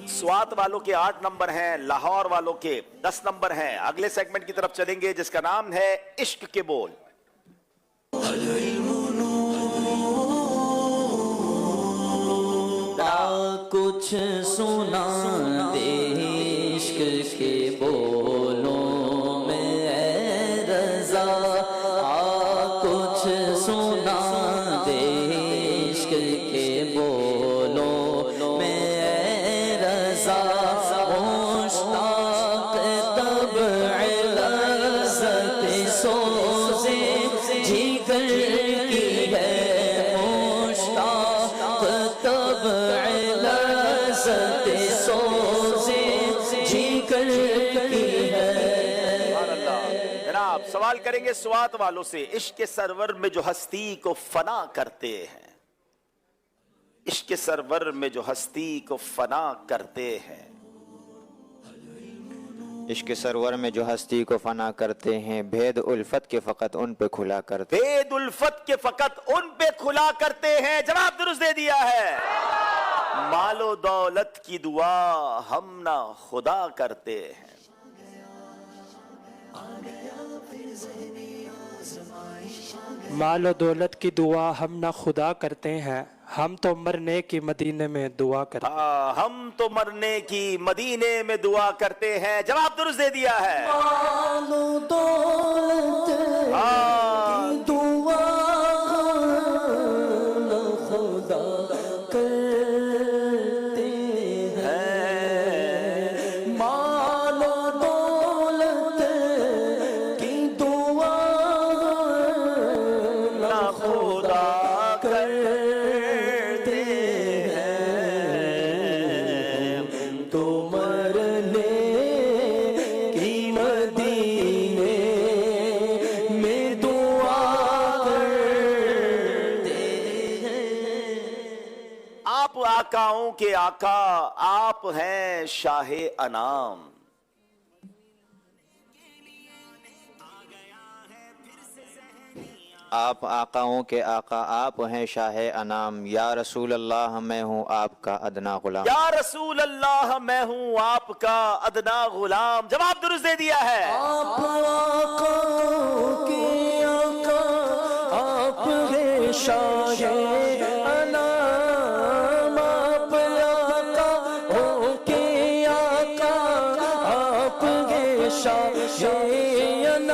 سوات والوں کے 8 نمبر ہیں، لاہور والوں کے 10 نمبر ہیں۔ اگلے سیگمنٹ کی طرف چلیں گے جس کا نام ہے عشق کے بول۔ کچھ سنا دے عشق کے بولوں میں اے رضا، کچھ سنا دے عشق کے بولوں میں اے رضا، مشتاق طبع لذت سوزے جگر کی ہے، مشتاق طبع لذت سوزے جگر کی ہے۔ جناب سوال کریں گے سوات والوں سے، عشق سرور میں جو ہستی کو فنا کرتے ہیں، عشق سرور میں جو ہستی کو فنا کرتے ہیں، عشق سرور میں جو ہستی کو فنا کرتے ہیں، بھید الفت کے فقط ان پہ کھلا کرتے ہیں، بھید الفت کے فقط ان پہ کھلا کرتے ہیں۔ جواب درست دے دیا ہے۔ مال و دولت کی دعا ہم نہ خدا کرتے ہیں، مال و دولت کی دعا ہم نہ خدا کرتے ہیں، ہم تو مرنے کی مدینے میں دعا کرتے ہیں، ہم تو مرنے کی مدینے میں دعا کرتے ہیں۔ جواب درست دے دیا ہے۔ مال و دولت کی دعا نہ خدا کرتے ہیں، مال و دولت کی دعا نہ خدا کرتے ہیں، تو مرنے کی مدینے میں دعا کرتے ہیں۔ آپ آقاؤں کے آقا، آپ ہیں شاہ انام، آپ آقاؤں کے آقا، آپ ہیں شاہ انام، یا رسول اللہ میں ہوں آپ کا ادنا غلام، یا رسول اللہ میں ہوں آپ کا ادنا غلام۔ جواب درست دے دیا ہے۔ آپ آقا کے آقا، آپ ہیں شاہ انام، آپ آقا کے آقا، آپ ہیں شاہ انام،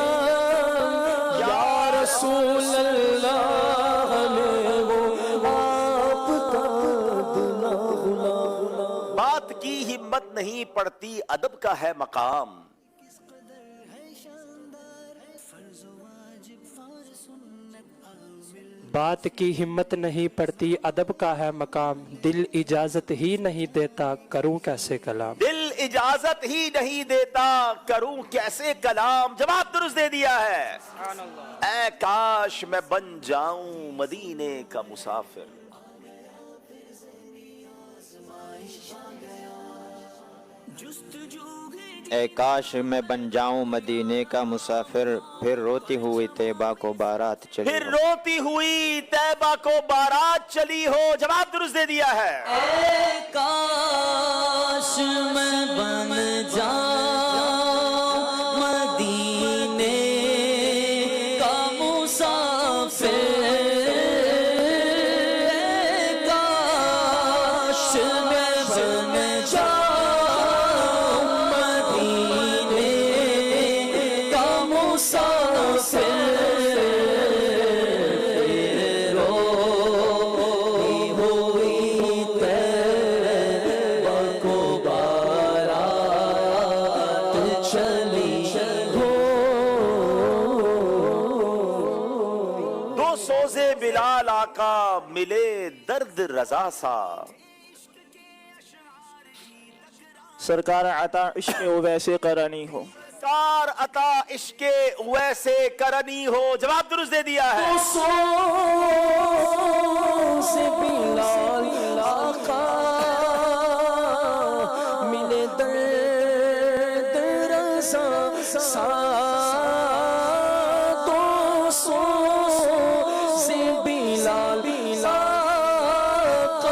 یا رسول اللہ میں وہ آپ کا ادنا غلام۔ بات کی ہمت نہیں پڑتی، ادب کا ہے مقام، بات کی ہمت نہیں پڑتی، ادب کا ہے مقام، دل اجازت ہی نہیں دیتا، کروں کیسے کلام، دل اجازت ہی نہیں دیتا، کروں کیسے کلام۔ جواب درست دے دیا ہے۔ اے کاش میں بن جاؤں مدینے کا مسافر، اے کاش میں بن جاؤں مدینے کا مسافر، پھر روتی ہوئی طیبہ کو بارات چلی پھر ہو، روتی ہوئی طیبہ کو بارات چلی ہو۔ جواب درست دے دیا ہے۔ اے کاش میں بن جاؤں مدینے کا مسافر، اے کاش میں بن جاؤں مدینے کا مسافر، دو سوزے بلال آقا ملے درد رضا سا، سرکار عطا عشق ویسے کرنی ہو، کار عطا عشق ویسے کرنی ہو۔ جواب درست دے دیا ہے۔ سے بلال آقا ملے درد رضا سا، دو سو سے بلال آقا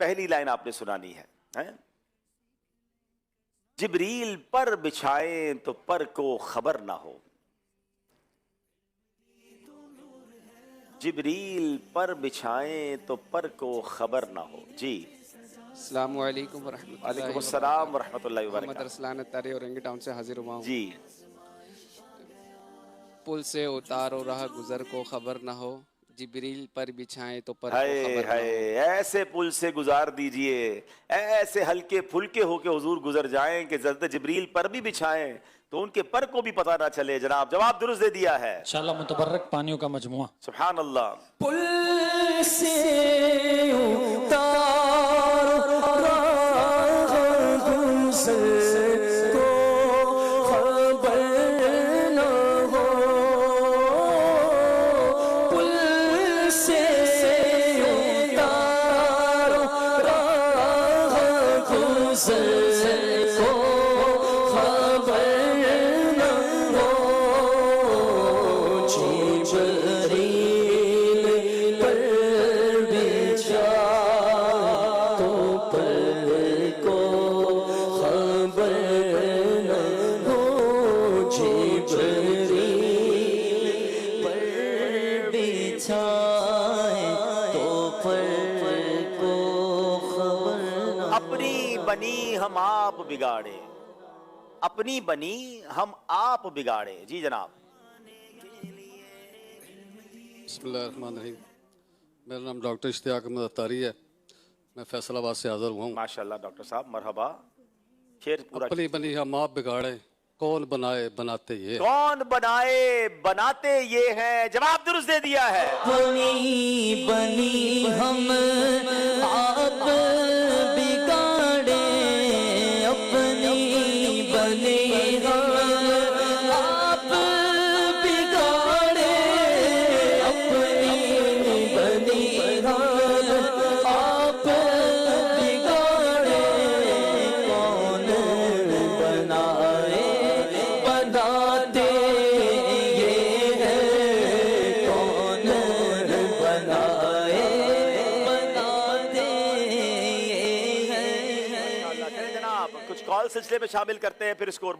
پہلی لائن آپ نے سنانی ہے. جبریل پر بچھائیں تو پر کو خبر نہ ہو. جبریل پر بچھائیں تو پر کو خبر نہ ہو. جی السلام علیکم ورحمۃ اللہ. وعلیکم السلام ورحمۃ اللہ محمد وبرکاتہ. ارسلان اتاری اورنگی ٹاؤن سے حاضر ہوا ہوں. جی پل سے اتارو راہ گزر کو خبر نہ ہو، جبریل پر بچھائیں تو پر کو ہائے خبر نہ ہو. ہائے، ایسے پل سے گزار دیجئے، ایسے ہلکے پھلکے ہو کے حضور گزر جائیں کہ حضرت جبریل پر بھی بچھائیں تو ان کے پر کو بھی پتہ نہ چلے. جناب جواب درست دے دیا ہے. انشاءاللہ متبرک پانیوں کا مجموعہ. سبحان اللہ. پل سے اتارو راہ گزر کو خبر نہ ہو. پل سے اتارو راہ گزر کو خبر نہ ہو. جبریل پر بچھا تو پر کو خبر نہ ہو. جبریل پر بچھائے تو پر کو خبر نہ. اپنی بنی ہم آپ بگاڑے، اپنی بنی ہم آپ بگاڑے. جی جناب. بسم اللہ الرحمن الرحیم. میرا نام ڈاکٹر اشتیاق احمد اتاری ہے. میں فیصل آباد سے حاضر ہوا ہوں. ماشاءاللہ ڈاکٹر صاحب مرحبا. شیر پورا. اپنی بنی ہم آپ بگاڑے، کون بنائے بناتے یہ. کون بنائے بناتے یہ ہیں. جواب درست دے دیا ہے. اپنی بنی ہم آپ بگاڑے، اپنی بنی ہم آپ بگاڑے، اپنی بنی ہم آپ بگاڑے. کون بنائے بناتے یہ ہے، کون بنائے بناتے یہ ہے. چلیں جناب کچھ کال سلسلے میں شامل کرتے ہیں پھر اسکور